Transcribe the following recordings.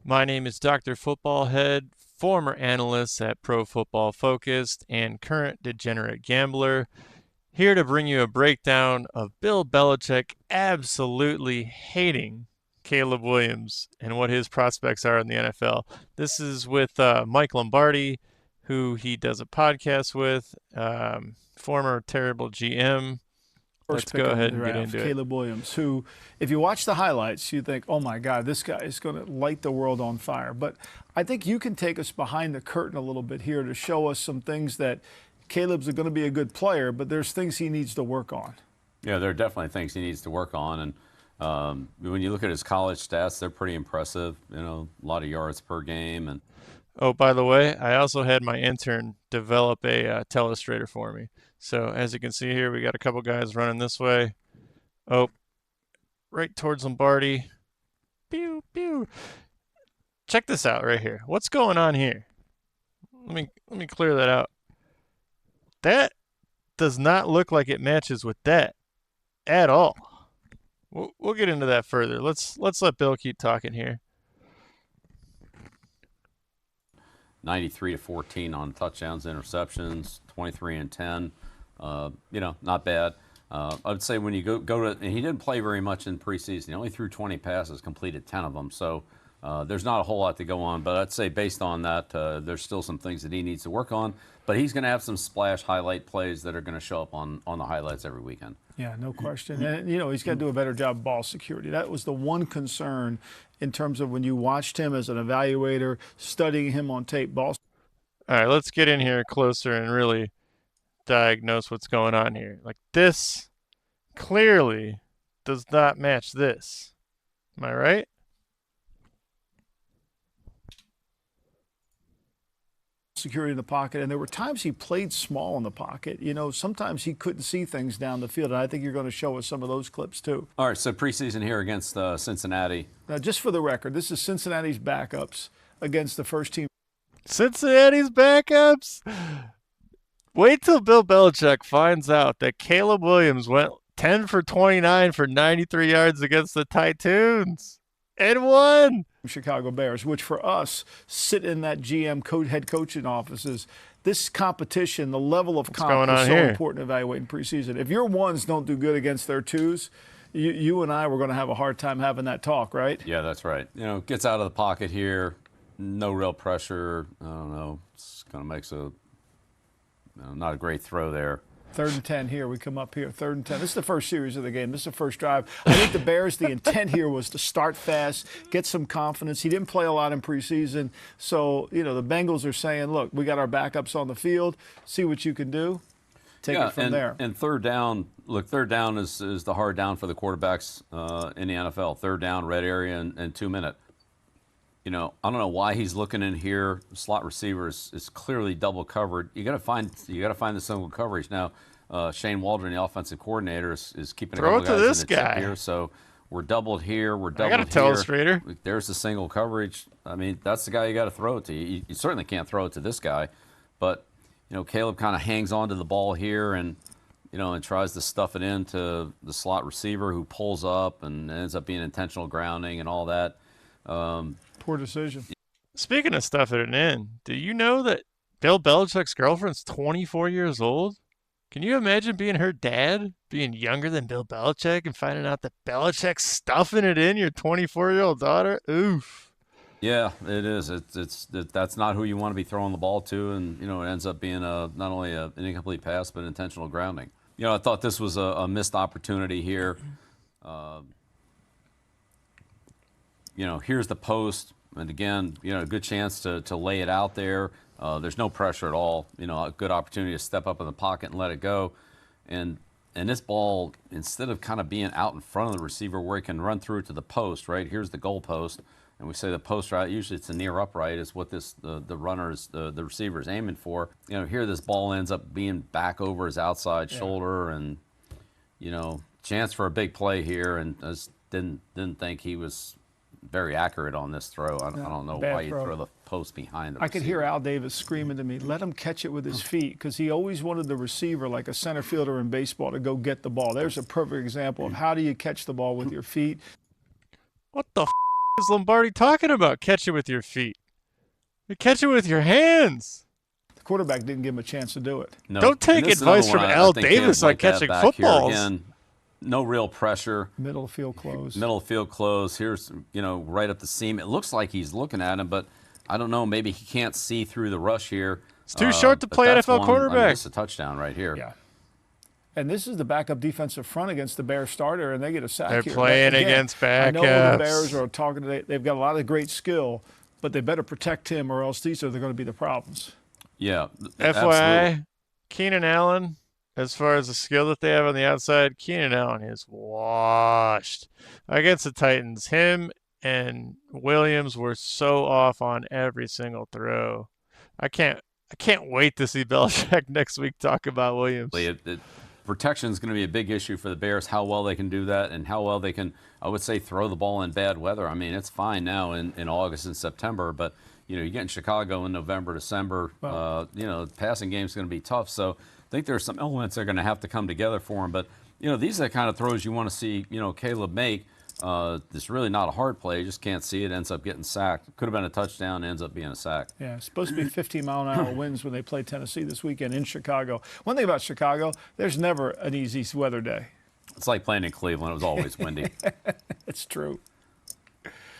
My name is Dr. Footballhead, former analyst at Pro Football Focused and current degenerate gambler, here to bring you a breakdown of Bill Belichick absolutely hating Caleb Williams and what his prospects are in the NFL. This is with Mike Lombardi, who he does a podcast with, former terrible GM. Let's go ahead and get into it. Caleb Williams, who, if you watch the highlights, you think, oh my God, this guy is going to light the world on fire. But I think you can take us behind the curtain a little bit here to show us some things that Caleb's going to be a good player, but there's things he needs to work on. Yeah, there are definitely things he needs to work on. And when you look at his college stats, they're pretty impressive. You know, a lot of yards per game. And oh, by the way, I also had my intern develop a telestrator for me. So as you can see here, we got a couple guys running this way. Oh, right towards Lombardi. Pew, pew. Check this out right here. What's going on here? Let me clear that out. That does not look like it matches with that at all. We'll get into that further. Let's let Bill keep talking here. 93 to 14 on touchdowns, interceptions, 23 and 10. Not bad. I would say when you go to, and he didn't play very much in preseason. He only threw 20 passes, completed 10 of them. So there's not a whole lot to go on. But I'd say based on that, there's still some things that he needs to work on. But he's going to have some splash highlight plays that are going to show up on the highlights every weekend. Yeah, no question. And, he's got to do a better job of ball security. That was the one concern in terms of when you watched him as an evaluator, studying him on tape. All right, let's get in here closer and really diagnose what's going on here. Like, this clearly does not match this. Am I right? Security in the pocket, and there were times he played small in the pocket. Sometimes he couldn't see things down the field, and I think you're going to show us some of those clips too. All right, so preseason here against Cincinnati. Now, just for the record, this is Cincinnati's backups against the first team. Cincinnati's backups? Wait till Bill Belichick finds out that Caleb Williams went 10 for 29 for 93 yards against the Titans and won. Chicago Bears, which for us sit in that GM head coaching offices. This competition, the level of comp is so important to evaluate in preseason. If your ones don't do good against their twos, you and I were going to have a hard time having that talk, right? Yeah, that's right. Gets out of the pocket here, no real pressure. I don't know. It's kind of makes not a great throw there. 3rd and 10 here. We come up here. 3rd and 10. This is the first series of the game. This is the first drive. I think the Bears, the intent here was to start fast, get some confidence. He didn't play a lot in preseason. So, the Bengals are saying, look, we got our backups on the field. See what you can do. Take it from there. And third down, third down is the hard down for the quarterbacks in the NFL. Third down, red area, and 2 minute. I don't know why he's looking in here. Slot receiver is clearly double covered. You got to find the single coverage. Now, Shane Waldron, the offensive coordinator, is keeping a couple guys in the tip here. So we're doubled here. We're doubled here. I got a telestrator. There's the single coverage. I mean, that's the guy you got to throw it to. You certainly can't throw it to this guy. But Caleb kind of hangs on to the ball here and tries to stuff it into the slot receiver who pulls up and ends up being intentional grounding and all that. Poor decision. Speaking of stuffing it in, do you know that Bill Belichick's girlfriend's 24 years old? Can you imagine being her dad, being younger than Bill Belichick, and finding out that Belichick's stuffing it in your 24-year-old daughter? Oof. Yeah, it is. That's not who you want to be throwing the ball to, and it ends up being not only an incomplete pass but intentional grounding. I thought this was a missed opportunity here. Here's the post, and again, a good chance to lay it out there. There's no pressure at all. A good opportunity to step up in the pocket and let it go. And this ball, instead of kind of being out in front of the receiver where he can run through to the post, right? Here's the goal post, and we say the post right. Usually it's a near upright is what the runner's the receiver is aiming for. Here this ball ends up being back over his outside shoulder, and chance for a big play here, and I just didn't think he was very accurate on this throw. I don't know why you throw the post behind the receiver. I could hear Al Davis screaming to me, let him catch it with his feet, because he always wanted the receiver, like a center fielder in baseball, to go get the ball. There's a perfect example of how do you catch the ball with your feet. What the is Lombardi talking about? Catch it with your feet. You catch it with your hands. The quarterback didn't give him a chance to do it. No. Don't take And this is another advice from one Al think Davis Caleb on like that catching back here. footballs. Again, no real pressure. Middle of field close. Middle of field close. Here's, right up the seam. It looks like he's looking at him, but I don't know. Maybe he can't see through the rush here. It's too short to But play that's NFL one, quarterback. It's a touchdown right here. Yeah. And this is the backup defensive front against the Bears starter, and they get a sack They're here. playing Again, against I know the backups. Bears are talking today. They've got a lot of great skill, but they better protect him, or else these are going to be the problems. Yeah. FYI, absolutely. Keenan Allen, as far as the skill that they have on the outside, Keenan Allen is washed. Against the Titans, him and Williams were so off on every single throw. I can't wait to see Belichick next week talk about Williams. Protection is going to be a big issue for the Bears, how well they can do that and how well they can, I would say, throw the ball in bad weather. I mean, it's fine now in August and September, but, you get in Chicago in November, December, the passing game is going to be tough. So I think there's some elements that are going to have to come together for him. But, these are the kind of throws you want to see, Caleb make. It's really not a hard play. You just can't see it. Ends up getting sacked. Could have been a touchdown. Ends up being a sack. Yeah, it's supposed to be 15-mile-an-hour winds when they play Tennessee this weekend in Chicago. One thing about Chicago, there's never an easy weather day. It's like playing in Cleveland. It was always windy. It's true.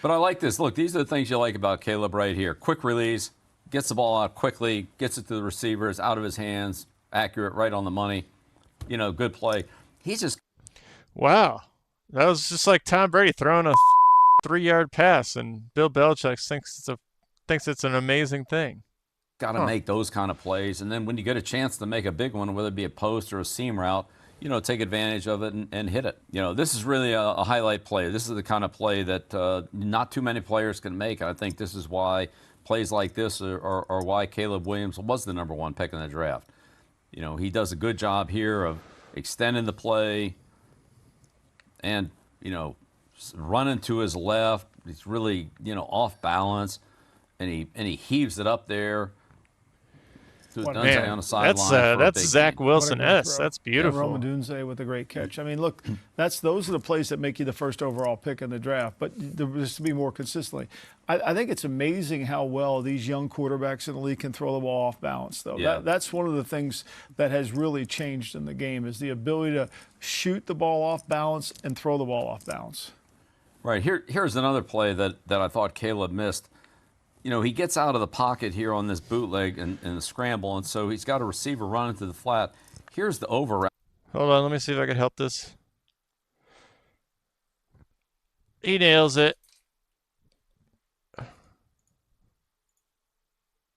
But I like this. Look, these are the things you like about Caleb right here. Quick release, gets the ball out quickly, gets it to the receivers, out of his hands, accurate, right on the money. Good play. He's just... Wow. That was just like Tom Brady throwing a 3-yard pass, and Bill Belichick thinks it's an amazing thing. Got to make those kind of plays. And then when you get a chance to make a big one, whether it be a post or a seam route, take advantage of it and hit it. This is really a highlight play. This is the kind of play that not too many players can make. I think this is why plays like this are why Caleb Williams was the number 1 pick in the draft. He does a good job here of extending the play and, running to his left. He's really, off balance, and he heaves it up there. Man, on the sideline that's Zach Wilson-esque. Throw. That's beautiful. Rome Odunze with a great catch. I mean, look, those are the plays that make you the first overall pick in the draft, but there's to be more consistently. I think it's amazing how well these young quarterbacks in the league can throw the ball off balance, though. Yeah. That's one of the things that has really changed in the game is the ability to shoot the ball off balance and throw the ball off balance. Right. Here's another play that I thought Caleb missed. He gets out of the pocket here on this bootleg and the scramble, and so he's got a receiver running to the flat. Here's the over route. Hold on, let me see if I can help this. He nails it.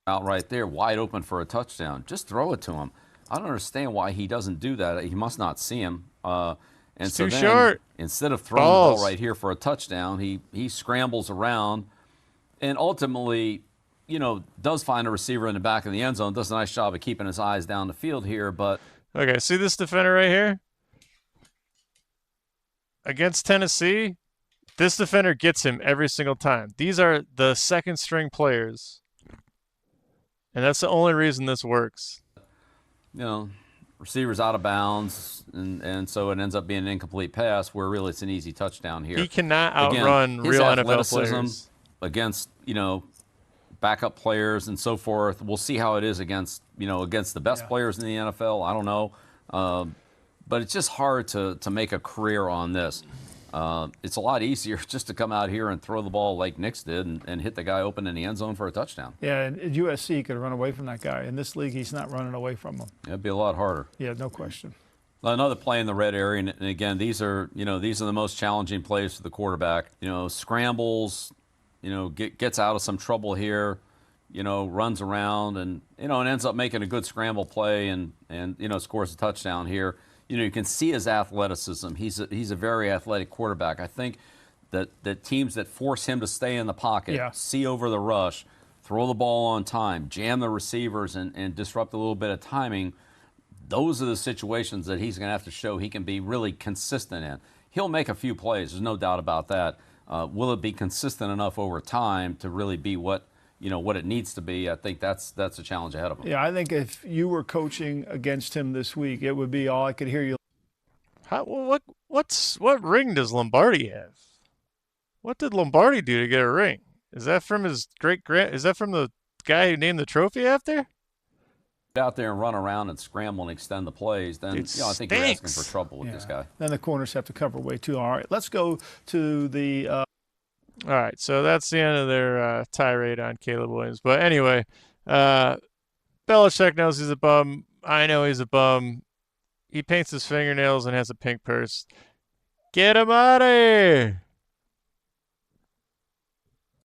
Out right there, wide open for a touchdown. Just throw it to him. I don't understand why he doesn't do that. He must not see him. And It's so too then, short. Instead of throwing the ball right here for a touchdown, he scrambles around. And ultimately, does find a receiver in the back of the end zone. Does a nice job of keeping his eyes down the field here. But Okay, see this defender right here? Against Tennessee, this defender gets him every single time. These are the second string players. And that's the only reason this works. receiver's out of bounds, and so it ends up being an incomplete pass where really it's an easy touchdown here. He cannot outrun Again, his real NFL athleticism players. against, backup players and so forth. We'll see how it is against the best players in the NFL. I don't know. But it's just hard to make a career on this. It's a lot easier just to come out here and throw the ball like Knicks did and hit the guy open in the end zone for a touchdown. Yeah, and at USC, he could run away from that guy. In this league, he's not running away from him. It'd be a lot harder. Yeah, no question. Another play in the red area, and again, these are the most challenging plays for the quarterback. Scrambles, gets out of some trouble here, runs around and ends up making a good scramble play and scores a touchdown here. You can see his athleticism. He's a very athletic quarterback. I think that teams that force him to stay in the pocket, see over the rush, throw the ball on time, jam the receivers, and disrupt a little bit of timing, those are the situations that he's going to have to show he can be really consistent in. He'll make a few plays. There's no doubt about that. Will it be consistent enough over time to really be what it needs to be? I think that's a challenge ahead of him. Yeah, I think if you were coaching against him this week, it would be all I could hear you. What ring does Lombardi have? What did Lombardi do to get a ring? Is that from his Is that from the guy who named the trophy after? Get out there and run around and scramble and extend the plays, then Dude, I think you're asking for stinks. trouble with this guy. Then the corners have to cover way too. All right, let's go to the. All right, so that's the end of their tirade on Caleb Williams. But anyway, Belichick knows he's a bum. I know he's a bum. He paints his fingernails and has a pink purse. Get him out of here!